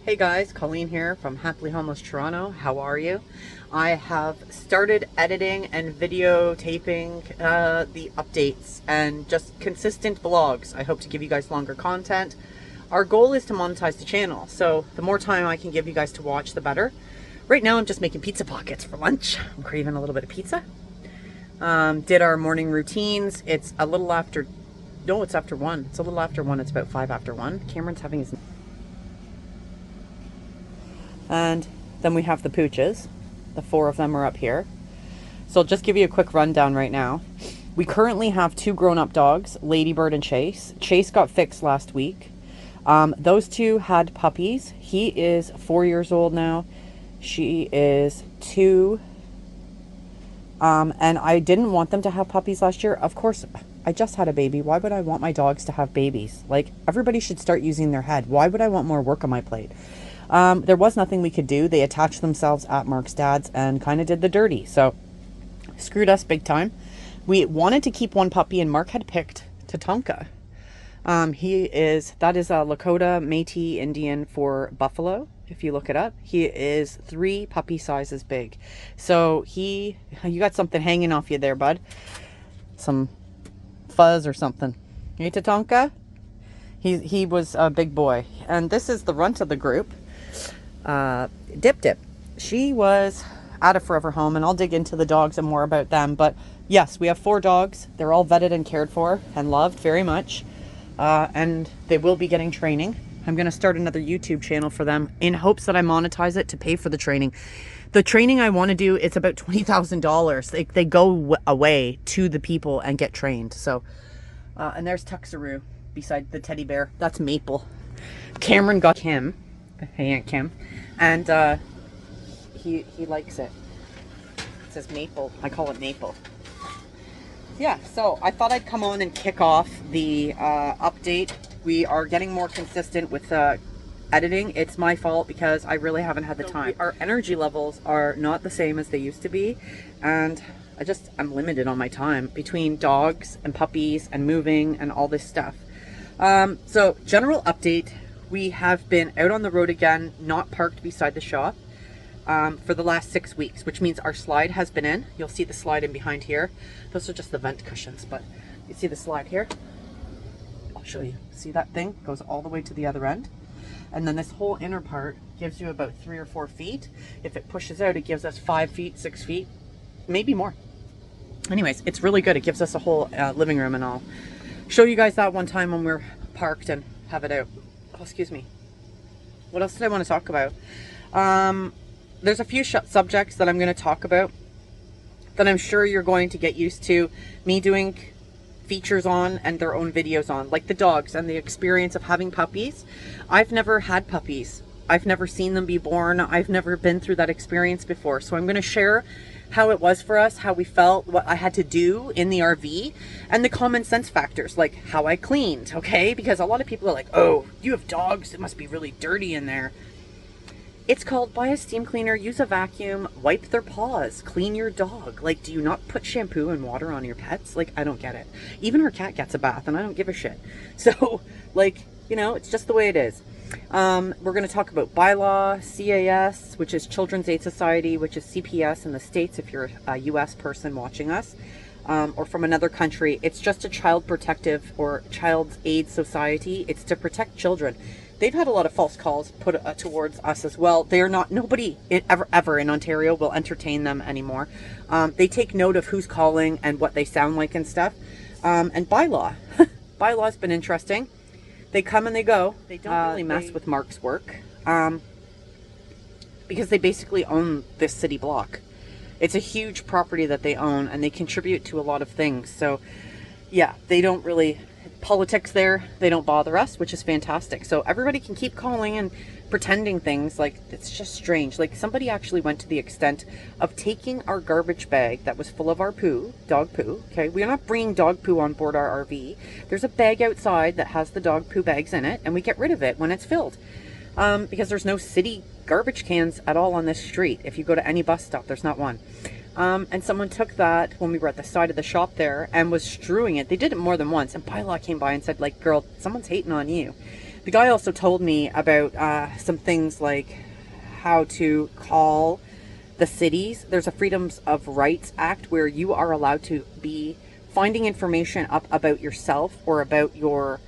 Hey guys, Colleen here from Happily Homeless Toronto. How are you? I have started editing and videotaping the updates and just consistent vlogs. I hope to give you guys longer content. Our goal is to monetize the channel, so the more time I can give you guys to watch, the better. Right now I'm just making pizza pockets for lunch. I'm craving a little bit of pizza. Did our morning routines. It's a little after, no, it's after 1. It's a little after 1. It's about 5 after 1. Cameron's having his... And then we have the pooches. The 4 of them are up here. So I'll just give you a quick rundown right now. We currently have 2 grown-up dogs, Ladybird and Chase. Chase got fixed last week. Those 2 had puppies. He is 4 years old now. She is 2. And I didn't want them to have puppies last year. Of course, I just had a baby. Why would I want my dogs to have babies? Like, everybody should start using their head. Why would I want more work on my plate? There was nothing we could do. They attached themselves at Mark's dad's and kind of did the dirty. So screwed us big time. We wanted to keep one puppy and Mark had picked Tatanka. That is a Lakota Métis Indian for buffalo. If you look it up, he is 3 puppy sizes big. So you got something hanging off you there, bud. Some fuzz or something. Hey, Tatanka? He was a big boy. And this is the runt of the group. Dip Dip. She was at a forever home, and I'll dig into the dogs and more about them. But yes, we have 4 dogs. They're all vetted and cared for and loved very much. And they will be getting training. I'm going to start another YouTube channel for them in hopes that I monetize it to pay for the training. The training I want to do, it's about $20,000. They go away to the people and get trained. So, and there's Tuxaroo beside the teddy bear. That's Maple. Cameron got Kim. Hey, Aunt Kim. And he likes it. It says Maple. I call it Maple. Yeah, so I thought I'd come on and kick off the update. We are getting more consistent with editing. It's my fault because I really haven't had the time. Our energy levels are not the same as they used to be. And I'm limited on my time between dogs and puppies and moving and all this stuff. So general update. We have been out on the road again, not parked beside the shop for the last 6 weeks, which means our slide has been in. You'll see the slide in behind here. Those are just the vent cushions, but you see the slide here? I'll show you. See that thing? Goes all the way to the other end. And then this whole inner part gives you about 3 or 4 feet. If it pushes out, it gives us 5 feet, 6 feet, maybe more. Anyways, it's really good. It gives us a whole living room, and I'll show you guys that one time when we're parked and have it out. Oh, excuse me. What else did I want to talk about? There's a few subjects that I'm going to talk about that I'm sure you're going to get used to me doing features on and their own videos on, like the dogs and the experience of having puppies. I've never had puppies. I've never seen them be born. I've never been through that experience before. So I'm going to share how it was for us, how we felt, what I had to do in the RV, and the common sense factors, like how I cleaned, okay? Because a lot of people are like, oh, you have dogs, it must be really dirty in there. It's called buy a steam cleaner, use a vacuum, wipe their paws, clean your dog. Like, do you not put shampoo and water on your pets? Like, I don't get it. Even our cat gets a bath, and I don't give a shit. So, like, you know, it's just the way it is. We're going to talk about bylaw, CAS, which is Children's Aid Society, which is CPS in the States if you're a US person watching us, or from another country. It's just a child protective or child aid society. It's to protect children. They've had a lot of false calls put towards us as well. They are not, nobody ever in Ontario will entertain them anymore. They take note of who's calling and what they sound like and stuff. And bylaw. Bylaw's been interesting. They come and they go. They don't really mess with Mark's work because they basically own this city block. It's a huge property that they own, and they contribute to a lot of things. So yeah, they don't really, politics there, they don't bother us, which is fantastic. So everybody can keep calling and pretending things. Like, it's just strange. Like, somebody actually went to the extent of taking our garbage bag that was full of our poo, dog poo. Okay, we're not bringing dog poo on board our RV. There's a bag outside that has the dog poo bags in it, and we get rid of it when it's filled, because there's no city garbage cans at all on this street. If you go to any bus stop, there's not one. And someone took that when we were at the side of the shop there and was strewing it. They did it more than once, and bylaw came by and said, like, girl, someone's hating on you. The guy also told me about some things like how to call the cities. There's a Freedoms of Rights Act where you are allowed to be finding information up about yourself or about your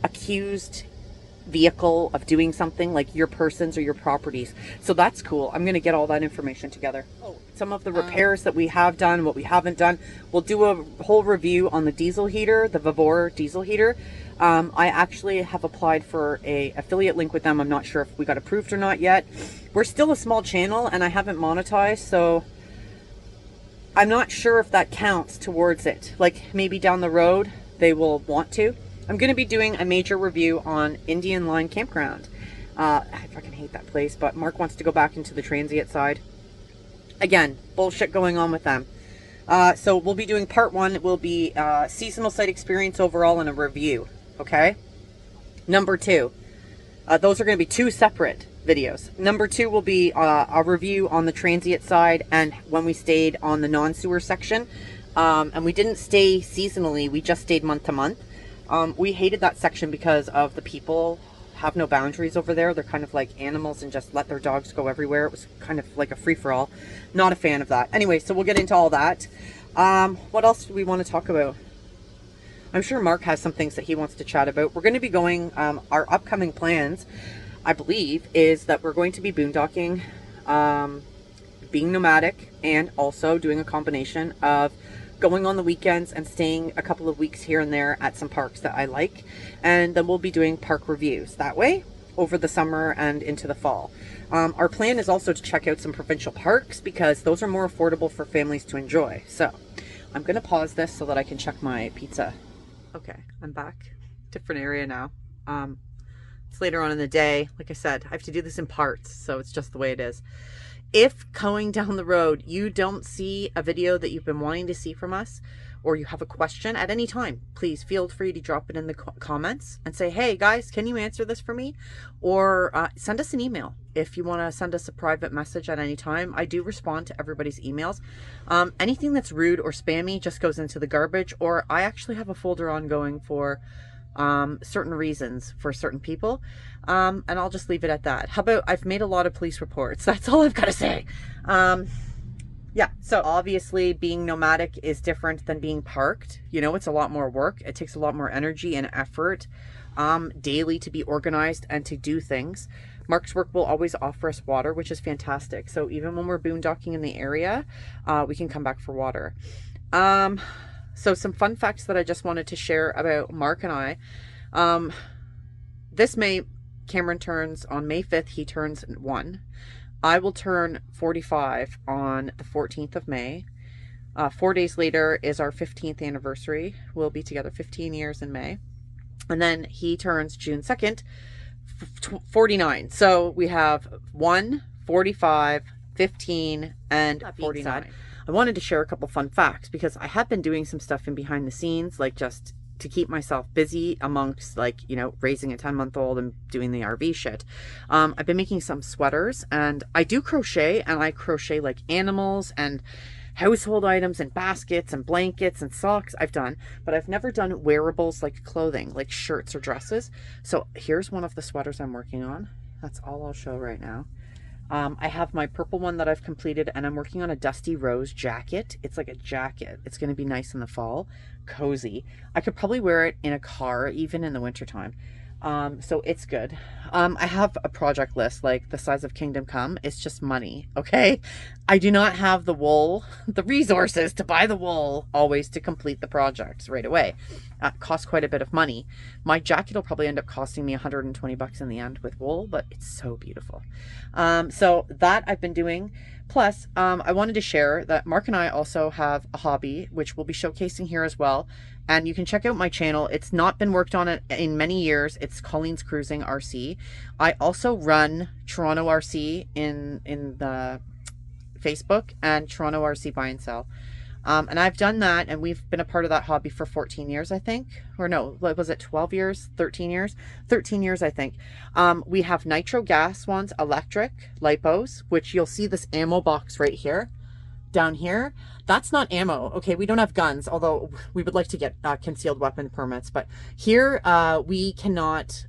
accused vehicle of doing something, like your persons or your properties. So that's cool. I'm going to get all that information together. Oh, some of the repairs that we have done, what we haven't done. We'll do a whole review on the diesel heater, the Vavor diesel heater. I actually have applied for a affiliate link with them. I'm not sure if we got approved or not yet. We're still a small channel and I haven't monetized, so I'm not sure if that counts towards it. Like maybe down the road they will want to. I'm going to be doing a major review on Indian Line Campground. I fucking hate that place, but Mark wants to go back into the transient side. Again, bullshit going on with them. So we'll be doing part 1. It will be seasonal site experience overall and a review. Okay? Number 2. Those are going to be 2 separate videos. Number 2 will be a review on the transient side and when we stayed on the non-sewer section. And we didn't stay seasonally. We just stayed month to month. We hated that section because of the people have no boundaries over there. They're kind of like animals and just let their dogs go everywhere. It was kind of like a free-for-all. Not a fan of that. Anyway, so we'll get into all that. What else do we want to talk about? I'm sure Mark has some things that he wants to chat about. We're going to be going, our upcoming plans, I believe, is that we're going to be boondocking, being nomadic, and also doing a combination of going on the weekends and staying a couple of weeks here and there at some parks that I like. And then we'll be doing park reviews that way over the summer and into the fall. Our plan is also to check out some provincial parks because those are more affordable for families to enjoy. So I'm going to pause this so that I can check my pizza. Okay, I'm back. Different area now. It's later on in the day. Like I said, I have to do this in parts, so it's just the way it is. If going down the road you don't see a video that you've been wanting to see from us, or you have a question at any time, please feel free to drop it in the comments and say, hey guys, can you answer this for me? Or send us an email if you want to send us a private message at any time. I do respond to everybody's emails. Anything that's rude or spammy just goes into the garbage, or I actually have a folder ongoing for certain reasons for certain people. And I'll just leave it at that. How about, I've made a lot of police reports. That's all I've got to say. Yeah, so obviously being nomadic is different than being parked. You know, it's a lot more work. It takes a lot more energy and effort daily to be organized and to do things. Mark's work will always offer us water, which is fantastic. So even when we're boondocking in the area, we can come back for water. So some fun facts that I just wanted to share about Mark and I. This May, Cameron turns on May 5th. He turns 1. I will turn 45 on the 14th of May. 4 days later is our 15th anniversary. We'll be together 15 years in May. And then he turns June 2nd, 49. So we have 1, 45, 15, and 49. I wanted to share a couple fun facts because I have been doing some stuff in behind the scenes, like just to keep myself busy amongst, like, you know, raising a 10-month-old and doing the RV shit. I've been making some sweaters, and I do crochet, and I crochet like animals and household items and baskets and blankets and socks. I've done, but I've never done wearables like clothing, like shirts or dresses. So here's one of the sweaters I'm working on. That's all I'll show right now. I have my purple one that I've completed, and I'm working on a dusty rose jacket. It's like a jacket. It's going to be nice in the fall, cozy. I could probably wear it in a car, even in the wintertime. So it's good. I have a project list like the size of Kingdom Come. It's just money, okay? I do not have the wool, the resources to buy the wool always to complete the projects right away. It costs quite a bit of money. My jacket will probably end up costing me 120 bucks in the end with wool, but it's so beautiful. So that I've been doing. Plus, I wanted to share that Mark and I also have a hobby, which we'll be showcasing here as well. And you can check out my channel. It's not been worked on in many years. It's Colleen's Cruising RC. I also run Toronto RC in the Facebook and Toronto RC Buy and Sell. And I've done that, and we've been a part of that hobby for 14 years, I think. Or no, was it 12 years? 13 years? 13 years, I think. We have nitro gas ones, electric, lipos, which you'll see this ammo box right here, down here. That's not ammo. Okay, we don't have guns, although we would like to get concealed weapon permits. But here we cannot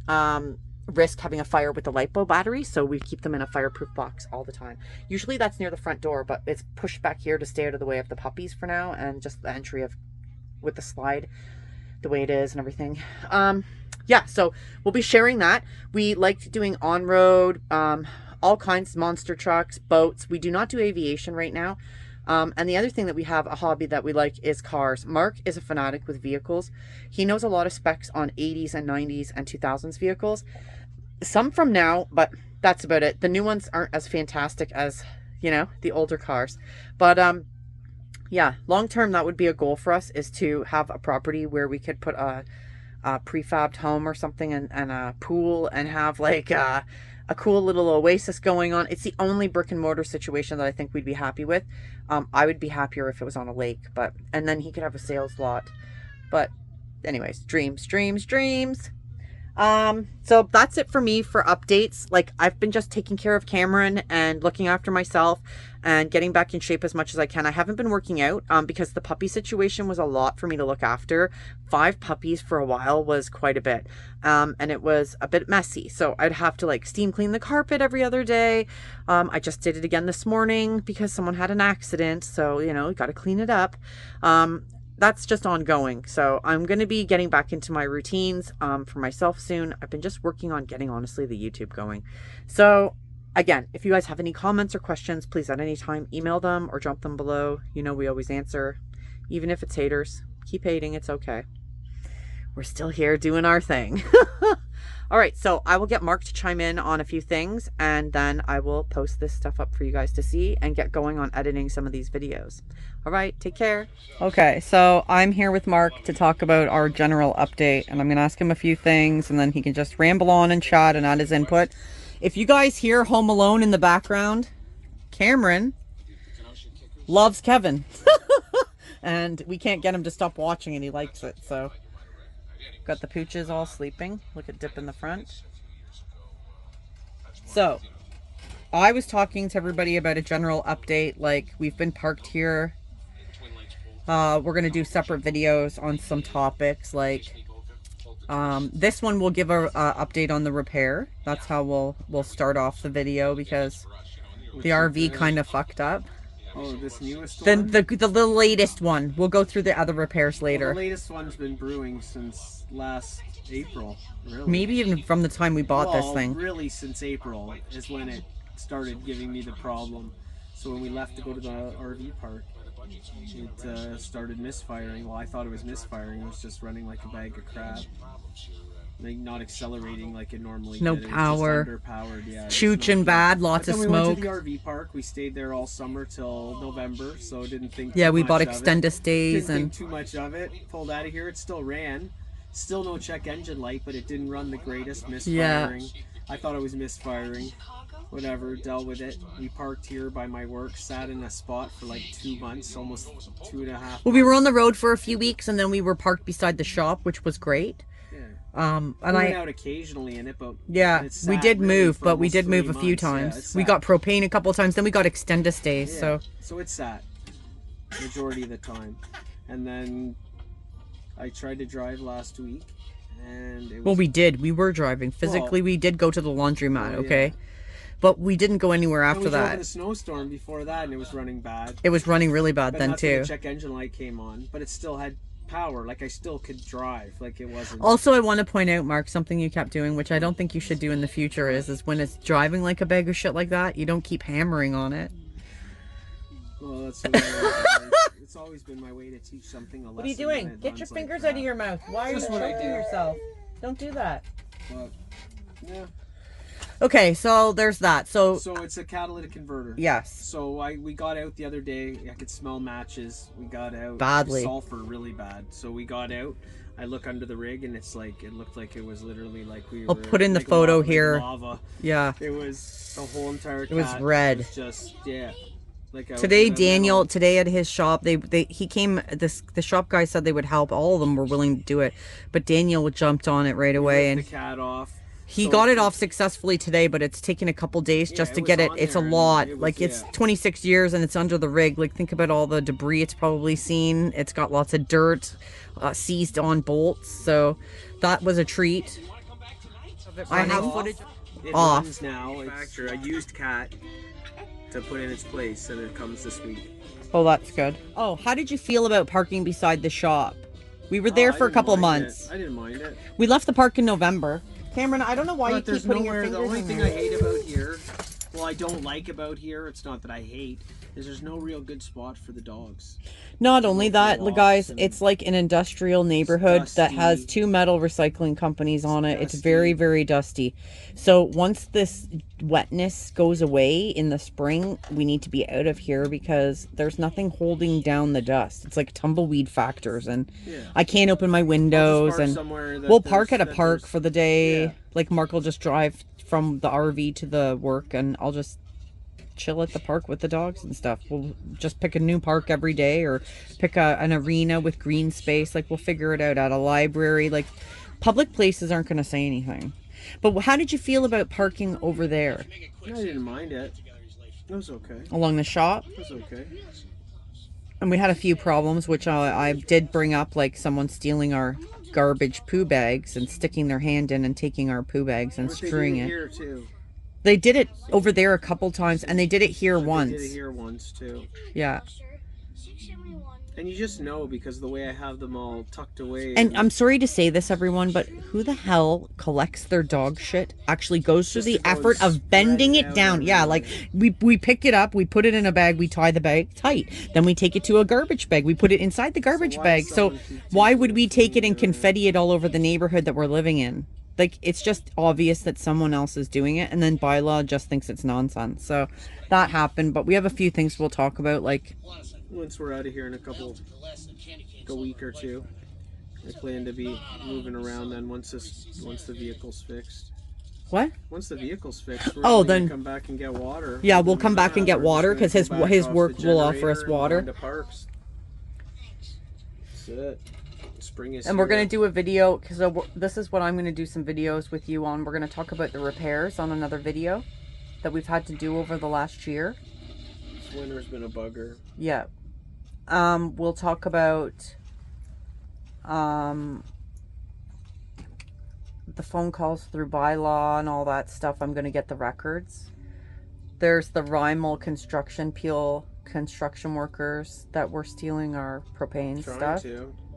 risk having a fire with the LiPo battery, so we keep them in a fireproof box all the time. Usually that's near the front door, but it's pushed back here to stay out of the way of the puppies for now, and just the entry of with the slide the way it is and everything. Yeah, so we'll be sharing that. We liked doing on-road, all kinds of monster trucks, boats. We do not do aviation right now. And the other thing that we have, a hobby that we like, is cars. Mark is a fanatic with vehicles. He knows a lot of specs on 80s and 90s and 2000s vehicles. Some from now, but that's about it. The new ones aren't as fantastic as, you know, the older cars. But yeah, long term, that would be a goal for us, is to have a property where we could put a prefabbed home or something, and a pool, and have like a cool little oasis going on. It's the only brick and mortar situation that I think we'd be happy with. I would be happier if it was on a lake, and then he could have a sales lot. But anyways, dreams, dreams, dreams. So that's it for me for updates. Like, I've been just taking care of Cameron and looking after myself and getting back in shape as much as I can. I haven't been working out because the puppy situation was a lot for me to look after. 5 puppies for a while was quite a bit. And it was a bit messy. So I'd have to like steam clean the carpet every other day. I just did it again this morning because someone had an accident. So, you know, got to clean it up. That's just ongoing. So I'm going to be getting back into my routines for myself soon. I've been just working on getting, honestly, the YouTube going. So again, if you guys have any comments or questions, please at any time email them or drop them below. You know, we always answer, even if it's haters. Keep hating, it's okay. We're still here doing our thing. All right, so I will get Mark to chime in on a few things, and then I will post this stuff up for you guys to see and get going on editing some of these videos. All right, take care. Okay, so I'm here with Mark to talk about our general update, and I'm going to ask him a few things, and then he can just ramble on and chat and add his input. If you guys hear Home Alone in the background, Cameron loves Kevin. And we can't get him to stop watching, and he likes it, so... Got the pooches all sleeping. Look at Dip in the front. So, I was talking to everybody about a general update. Like, we've been parked here. We're going to do separate videos on some topics. Like, this one will give a update on the repair. That's how we'll start off the video, because the RV kind of fucked up. Oh, this newest one? The latest one. We'll go through the other repairs later. Well, the latest one's been brewing since last April, really. Maybe even from the time we bought this thing. Really since April is when it started giving me the problem. So when we left to go to the RV park, it started misfiring. Well, I thought it was misfiring. It was just running like a bag of crap. Like, not accelerating like it normally no did. Power. It was just underpowered, yeah. Chooching bad, lots of smoke. smoke. We went to the RV park. We stayed there all summer till November, so didn't think yeah, too we much bought of extended it. stays Didn't and think too much of it. Pulled out of here. It still ran. Still no check engine light, but it didn't run the greatest. Misfiring. Yeah. I thought it was misfiring. Whatever, dealt with it. We parked here by my work, sat in a spot for like 2 months, almost 2.5 months. Well, we were on the road for a few weeks, and then we were parked beside the shop, which was great. And I went out occasionally in it, but yeah, we did move, but we did move a few times. We got propane a couple of times, then we got extended stays. Yeah. So it sat majority of the time, and then I tried to drive last week, and it was, well, we were driving physically. We did go to the laundromat, okay, but we didn't go anywhere after that. We drove in a snowstorm before that, and it was running bad. It was running really bad but then that's too. When the check engine light came on, but it still had power. Like, I still could drive. Like, it wasn't. Also, I want to point out, Mark, something you kept doing, which I don't think you should do in the future, is when it's driving like a bag of shit like that, you don't keep hammering on it. Well, that's it's always been my way to teach something a lesson. What are you doing? Get your fingers out of your mouth. Why are you choking yourself? Don't do that. Well, yeah. Okay, so there's that. So it's a catalytic converter. Yes. So we got out the other day. I could smell matches. We got out. Badly. Sulfur really bad. So we got out. I look under the rig, and it's like, it looked like it was literally like we were. I'll put in the like photo lava, here. Lava. Yeah. It was the whole entire. It was red. It was just Like today, Daniel, today at his shop, he came. The shop guy said they would help. All of them were willing to do it, but Daniel jumped on it right away, and the cat off. He got it off successfully today, but it's taken a couple days just to get it. It's a lot. It's 26 years and it's under the rig. Like, think about all the debris it's probably seen. It's got lots of dirt, seized on bolts. So that was a treat. I have footage. It off. runs now. It's a used cat to put in its place, and it comes this week. Oh, that's good. Oh, how did you feel about parking beside the shop? We were there for a couple months. I didn't mind it. We left the park in November. Cameron, I don't know why But you keep putting your fingers in The only thing there. I hate about here, well, I don't like about here, it's not that I hate, is there's no real good spot for the dogs. Not only that, guys, and it's like an industrial neighborhood that has dusty. 2 metal recycling companies on it. It's dusty. very, very dusty. So once this wetness goes away in the spring, we need to be out of here because there's nothing holding down the dust. It's like tumbleweed factors, and Yeah. I can't open my windows, and we'll park at a park for the day. Yeah. Like Mark will just drive from the RV to the work, and I'll just chill at the park with the dogs and stuff. We'll just pick a new park every day, or pick an arena with green space. Like, we'll figure it out at a library. Like, public places aren't going to say anything. But how did you feel about parking over there? I didn't mind it. It was okay. Along the shop? It was okay. And we had a few problems, which I did bring up, like someone stealing our garbage poo bags and sticking their hand in and taking our poo bags and strewing it. Here too. They did it over there a couple times, and they did it here once. They did it here once too. Yeah. And you just know because the way I have them all tucked away. And I'm sorry to say this, everyone, but who the hell collects their dog shit, actually goes through the effort of bending it down? Yeah, like we pick it up, we put it in a bag, we tie the bag tight. Then we take it to a garbage bag. We put it inside the garbage bag. So why would we take it and confetti it all over the neighborhood that we're living in? Like, it's just obvious that someone else is doing it, and then bylaw just thinks it's nonsense. So that happened, but we have a few things we'll talk about, like once we're out of here in a week or two. I plan to be moving around then once the vehicle's fixed. What? Once the vehicle's fixed, we're then come back and get water. Yeah, we'll come back and get water because his work will offer us water. That's it. Spring is and we're going to do a video because this is what I'm going to do some videos with you on. We're going to talk about the repairs on another video that we've had to do over the last year. This winter's been a bugger. Yeah. We'll talk about the phone calls through bylaw and all that stuff. I'm going to get the records. There's the Rymel construction workers that were stealing our propane stuff.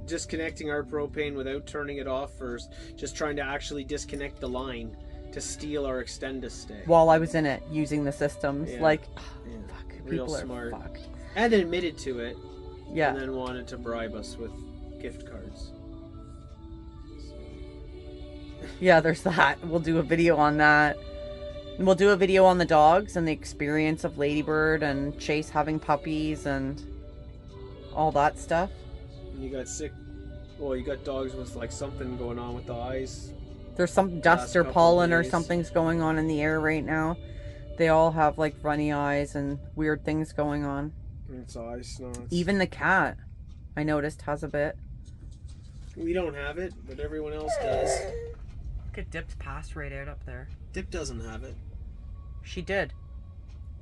Disconnecting our propane without turning it off first. Just trying to actually disconnect the line to steal our extended stay. While I was in it, using the systems. Yeah. Like, yeah. fuck, real people smart. are fucked. And then admitted to it. Yeah. And then wanted to bribe us with gift cards. Yeah, there's that. We'll do a video on that. And we'll do a video on the dogs and the experience of Ladybird and Chase having puppies and all that stuff. And you got sick. Well, you got dogs with like something going on with the eyes. There's some dust or pollen or something's going on in the air right now. They all have like runny eyes and weird things going on. It's eye snots. Even the cat, I noticed, has a bit. We don't have it, but everyone else does. Look at Dip's passed right out up there. Dip doesn't have it. She did,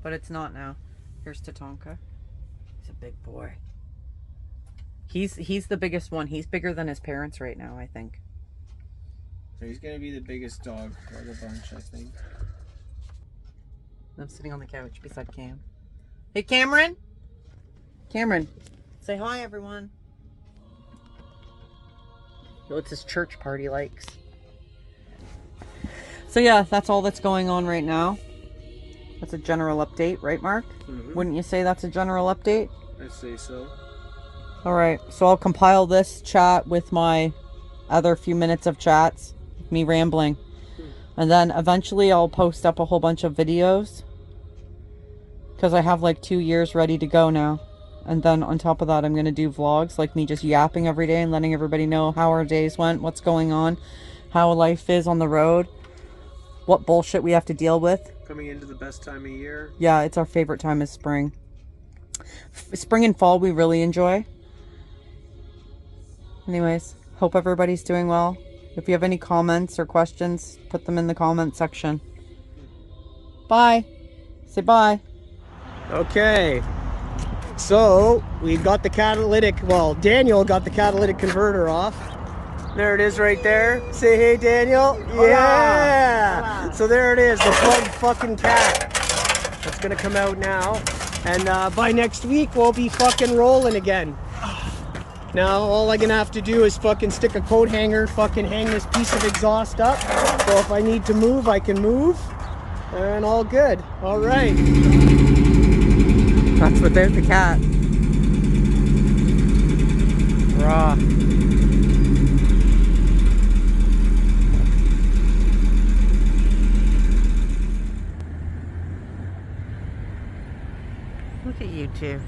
but it's not now. Here's Tatanka. He's a big boy. He's the biggest one. He's bigger than his parents right now, I think. He's gonna be the biggest dog of the bunch, I think. I'm sitting on the couch beside Cam. Hey, Cameron. Cameron, say hi, everyone. What's his church party likes? So yeah, that's all that's going on right now. That's a general update, right, Mark? Mm-hmm. Wouldn't you say that's a general update? I'd say so. All right, so I'll compile this chat with my other few minutes of chats, me rambling. And then eventually I'll post up a whole bunch of videos. Because I have like 2 years ready to go now. And then on top of that, I'm going to do vlogs, like me just yapping every day and letting everybody know how our days went, what's going on, how life is on the road, what bullshit we have to deal with. Coming into the best time of year. Yeah, it's our favorite time is spring. Spring and fall we really enjoy. Anyways, hope everybody's doing well. If you have any comments or questions, put them in the comment section. Bye. Say bye. Okay. So, we've got the catalytic, well, Daniel got the catalytic converter off. There it is right there. Say hey, Daniel. Yeah. So there it is, the plugged fucking cat. It's gonna come out now. And by next week, we'll be fucking rolling again. Now, all I'm gonna have to do is fucking stick a coat hanger, fucking hang this piece of exhaust up. So if I need to move, I can move. And all good. All right. That's without the cat. Raw. Look at you two.